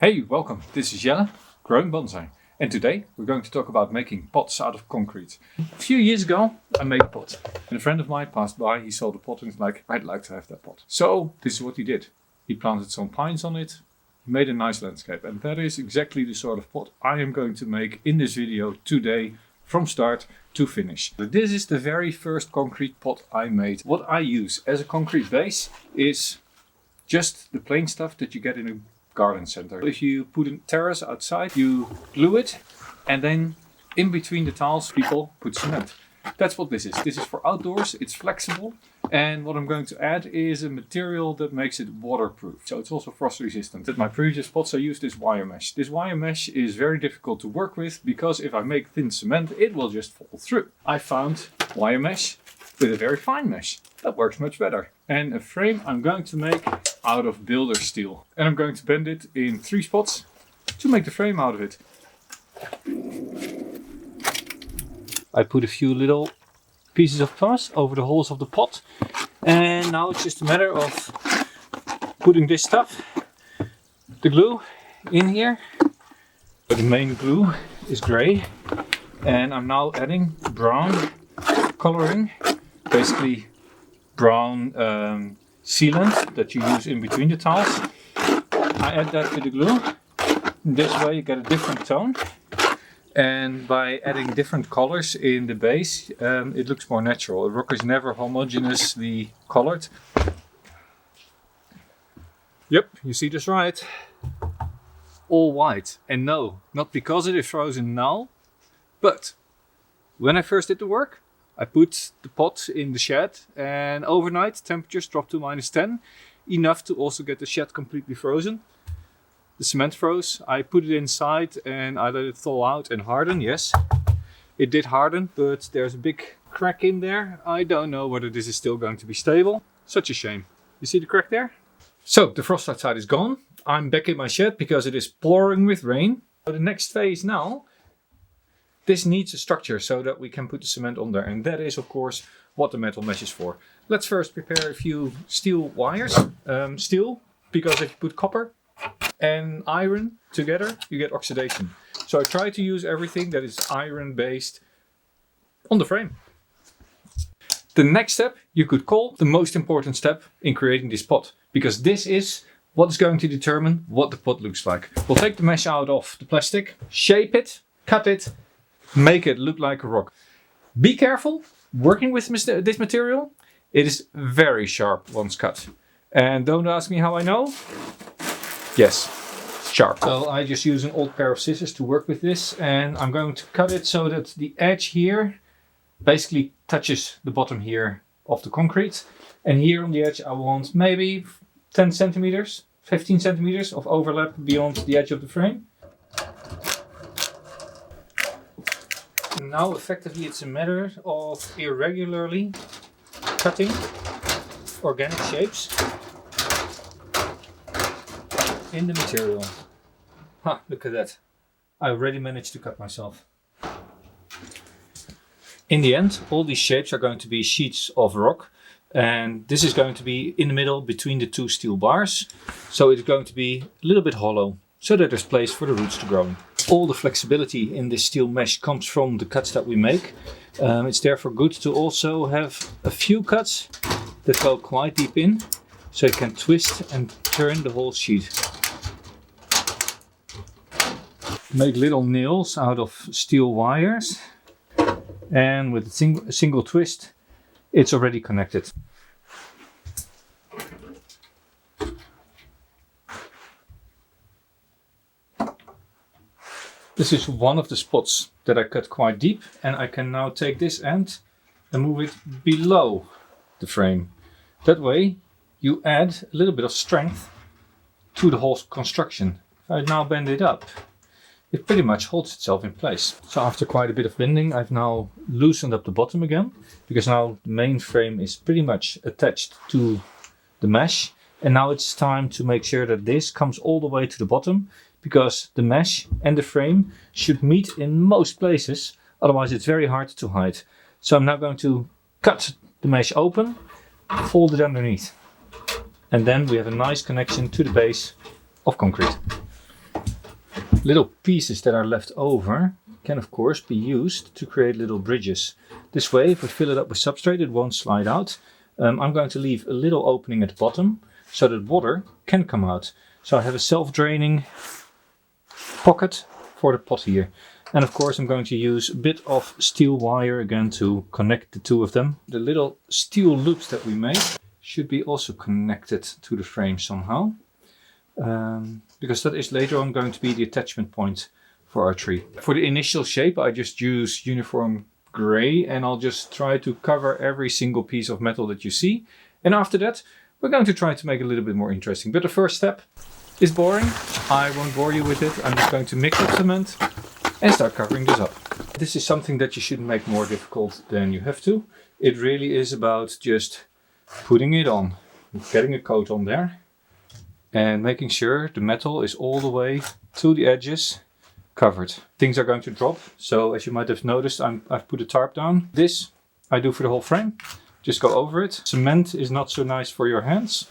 Hey, welcome. This is Jelle, growing bonsai. And today we're going to talk about making pots out of concrete. A few years ago I made a pot. And a friend of mine passed by, he saw the pot and he's like, I'd like to have that pot. So this is what he did. He planted some pines on it, he made a nice landscape. And that is exactly the sort of pot I am going to make in this video today, from start to finish. This is the very first concrete pot I made. What I use as a concrete base is just the plain stuff that you get in a garden center. If you put a terrace outside, you glue it, and then in between the tiles people put cement. That's what this is. This is for outdoors, it's flexible, and what I'm going to add is a material that makes it waterproof. So it's also frost resistant. At my previous pots I used this wire mesh. This wire mesh is very difficult to work with because if I make thin cement it will just fall through. I found wire mesh with a very fine mesh. That works much better. And a frame I'm going to make out of builder steel. And I'm going to bend it in 3 spots to make the frame out of it. I put a few little pieces of pumice over the holes of the pot. And now it's just a matter of putting this stuff, the glue, in here. But the main glue is gray. And I'm now adding brown coloring. Basically brown sealant that you use in between the tiles. I add that to the glue. This way you get a different tone. And by adding different colors in the base, it looks more natural. A rock is never homogeneously colored. Yep, you see this right. All white. And no, not because it is frozen now, but when I first did the work, I put the pot in the shed and overnight temperatures dropped to -10, enough to also get the shed completely frozen. The cement froze, I put it inside and I let it thaw out and harden. Yes, it did harden, but there's a big crack in there. I don't know whether this is still going to be stable. Such a shame. You see the crack there? So the frost outside is gone. I'm back in my shed because it is pouring with rain. So the next phase now, this needs a structure so that we can put the cement on there, and that is of course what the metal mesh is for. Let's first prepare a few steel wires. Steel, because if you put copper and iron together you get oxidation. So I try to use everything that is iron based on the frame. The next step you could call the most important step in creating this pot, because this is what is going to determine what the pot looks like. We'll take the mesh out of the plastic, shape it, cut it, make it look like a rock. Be careful working with this material. It is very sharp once cut. And don't ask me how I know. Yes, sharp. So I just use an old pair of scissors to work with this, and I'm going to cut it so that the edge here basically touches the bottom here of the concrete. And here on the edge I want maybe 10 centimeters, 15 centimeters of overlap beyond the edge of the frame. Now effectively it's a matter of irregularly cutting organic shapes in the material. Ha, look at that. I already managed to cut myself. In the end, all these shapes are going to be sheets of rock, and this is going to be in the middle between the 2 steel bars. So it's going to be a little bit hollow, so that there's place for the roots to grow in. All the flexibility in this steel mesh comes from the cuts that we make. It's therefore good to also have a few cuts that go quite deep in, so you can twist and turn the whole sheet. Make little nails out of steel wires, and with a single twist it's already connected. This is one of the spots that I cut quite deep, and I can now take this end and move it below the frame. That way you add a little bit of strength to the whole construction. If I now bend it up, it pretty much holds itself in place. So after quite a bit of bending I've now loosened up the bottom again, because now the main frame is pretty much attached to the mesh. And now it's time to make sure that this comes all the way to the bottom, because the mesh and the frame should meet in most places, otherwise it's very hard to hide. So I'm now going to cut the mesh open, fold it underneath, and then we have a nice connection to the base of concrete. Little pieces that are left over can of course be used to create little bridges. This way, if I fill it up with substrate, it won't slide out. I'm going to leave a little opening at the bottom so that water can come out. So I have a self-draining pocket for the pot here. And of course I'm going to use a bit of steel wire again to connect the two of them. The little steel loops that we made should be also connected to the frame somehow. Because that is later on going to be the attachment point for our tree. For the initial shape I just use uniform gray, and I'll just try to cover every single piece of metal that you see. And after that we're going to try to make it a little bit more interesting. But the first step is boring. I won't bore you with it. I'm just going to mix up cement and start covering this up. This is something that you shouldn't make more difficult than you have to. It really is about just putting it on, getting a coat on there, and making sure the metal is all the way to the edges covered. Things are going to drop, so as you might have noticed, I've put a tarp down. This I do for the whole frame. Just go over it. Cement is not so nice for your hands,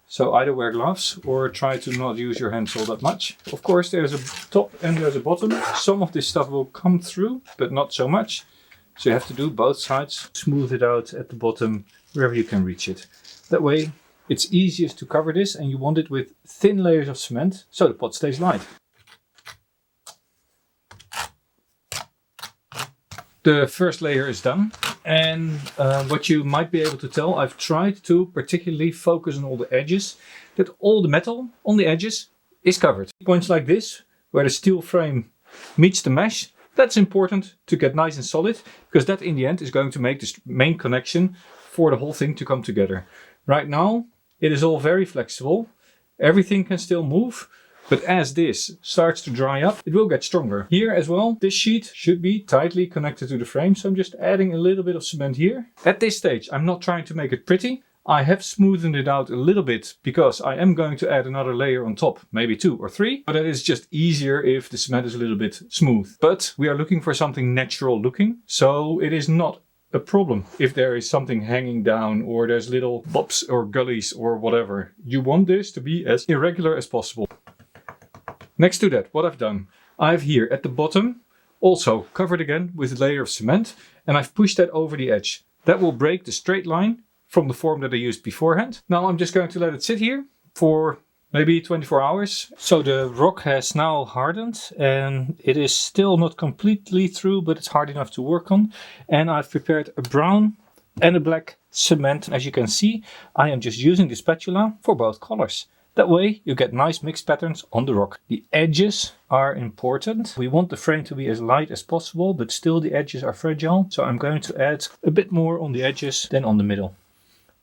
so either wear gloves or try to not use your hands all that much. Of course there's a top and there's a bottom. Some of this stuff will come through, but not so much. So you have to do both sides. Smooth it out at the bottom wherever you can reach it. That way it's easiest to cover this, and you want it with thin layers of cement so the pot stays light. The first layer is done, and what you might be able to tell, I've tried to particularly focus on all the edges, that all the metal on the edges is covered. Points like this, where the steel frame meets the mesh, that's important to get nice and solid, because that in the end is going to make the main connection for the whole thing to come together. Right now it is all very flexible, everything can still move. But as this starts to dry up, it will get stronger. Here as well, this sheet should be tightly connected to the frame, so I'm just adding a little bit of cement here. At this stage, I'm not trying to make it pretty. I have smoothened it out a little bit because I am going to add another layer on top, maybe 2 or 3. But that is just easier if the cement is a little bit smooth. But we are looking for something natural looking, so it is not a problem if there is something hanging down or there's little bumps or gullies or whatever. You want this to be as irregular as possible. Next to that, what I've done, I've here at the bottom also covered again with a layer of cement, and I've pushed that over the edge. That will break the straight line from the form that I used beforehand. Now I'm just going to let it sit here for maybe 24 hours. So the rock has now hardened, and it is still not completely through, but it's hard enough to work on. And I've prepared a brown and a black cement. As you can see, I am just using the spatula for both colors. That way you get nice mixed patterns on the rock. The edges are important. We want the frame to be as light as possible, but still the edges are fragile. So I'm going to add a bit more on the edges than on the middle.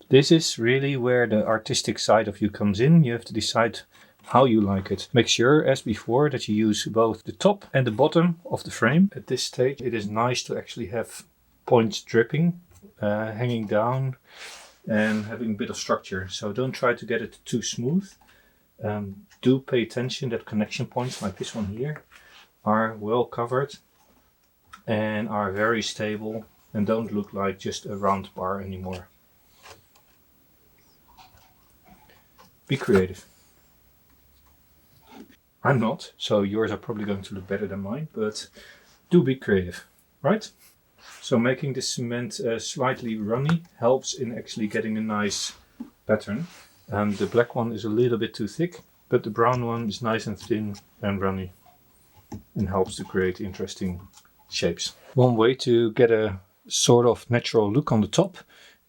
This is really where the artistic side of you comes in. You have to decide how you like it. Make sure, as before, that you use both the top and the bottom of the frame. At this stage it is nice to actually have points dripping, hanging down, and having a bit of structure. So don't try to get it too smooth. Do pay attention that connection points like this one here are well covered and are very stable and don't look like just a round bar anymore. Be creative. I'm not, so yours are probably going to look better than mine, but do be creative, right? So making the cement slightly runny helps in actually getting a nice pattern. The black one is a little bit too thick, but the brown one is nice and thin and runny and helps to create interesting shapes. One way to get a sort of natural look on the top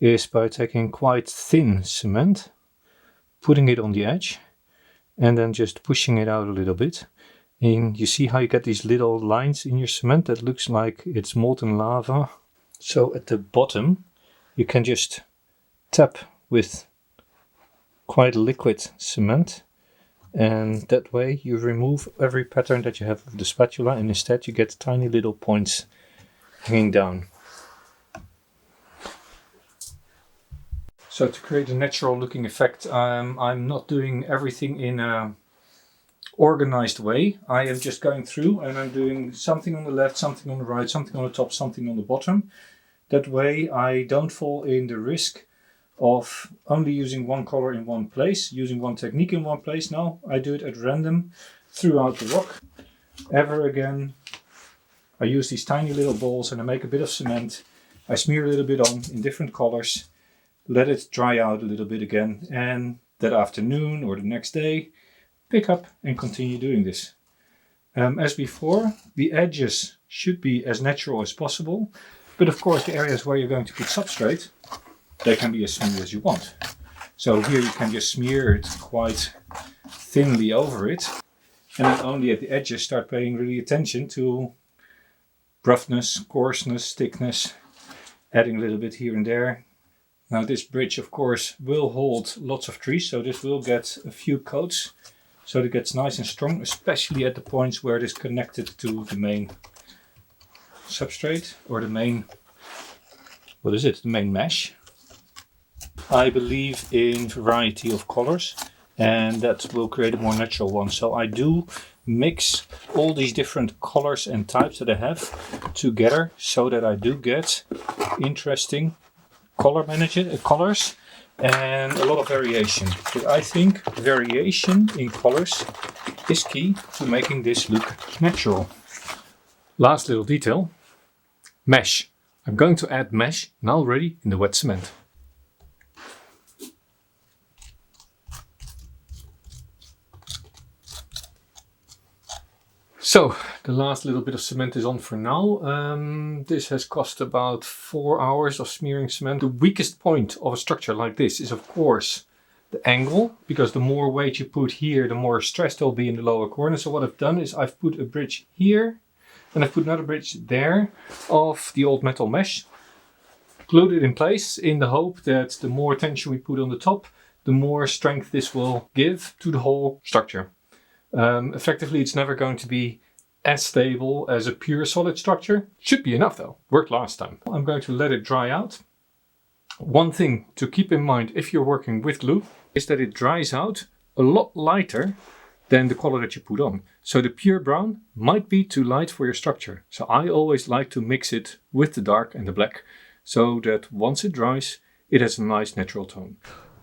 is by taking quite thin cement, putting it on the edge, and then just pushing it out a little bit. And you see how you get these little lines in your cement that looks like it's molten lava. So at the bottom you can just tap with quite liquid cement, and that way you remove every pattern that you have of the spatula, and instead you get tiny little points hanging down. So to create a natural looking effect, I'm not doing everything in a organized way. I am just going through and I'm doing something on the left, something on the right, something on the top, something on the bottom. That way I don't fall in the risk of only using one color in one place, using one technique in one place. No, I do it at random throughout the rock. ever again. I use these tiny little balls and I make a bit of cement. I smear a little bit on in different colors, let it dry out a little bit again, and that afternoon or the next day, pick up and continue doing this. As before, the edges should be as natural as possible, but of course the areas where you're going to put substrate, they can be as smooth as you want. So here you can just smear it quite thinly over it, and then only at the edges start paying really attention to roughness, coarseness, thickness, adding a little bit here and there. Now this bridge of course will hold lots of trees, so this will get a few coats so that it gets nice and strong, especially at the points where it is connected to the main substrate or the main, what is it, the main mesh. I believe in variety of colors and that will create a more natural one. So I do mix all these different colors and types that I have together so that I do get interesting colors and a lot of variation. But I think variation in colors is key to making this look natural. Last little detail, mesh. I'm going to add mesh now already in the wet cement. So the last little bit of cement is on for now. This has cost about 4 hours of smearing cement. The weakest point of a structure like this is of course the angle, because the more weight you put here, the more stress there'll be in the lower corner. So what I've done is I've put a bridge here and I've put another bridge there of the old metal mesh, glued it in place in the hope that the more tension we put on the top, the more strength this will give to the whole structure. Effectively, it's never going to be as stable as a pure solid structure. Should be enough though, worked last time. I'm going to let it dry out. One thing to keep in mind if you're working with glue is that it dries out a lot lighter than the color that you put on. So the pure brown might be too light for your structure. So I always like to mix it with the dark and the black so that once it dries, it has a nice natural tone.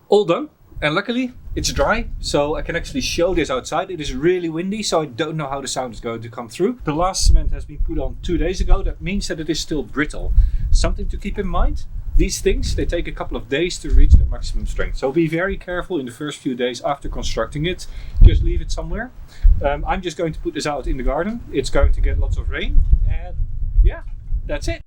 All done. And luckily it's dry, so I can actually show this outside. It is really windy, so I don't know how the sound is going to come through. The last cement has been put on 2 days ago. That means that it is still brittle. Something to keep in mind, these things, they take a couple of days to reach their maximum strength. So be very careful in the first few days after constructing it. Just leave it somewhere. I'm just going to put this out in the garden. It's going to get lots of rain, and yeah, that's it.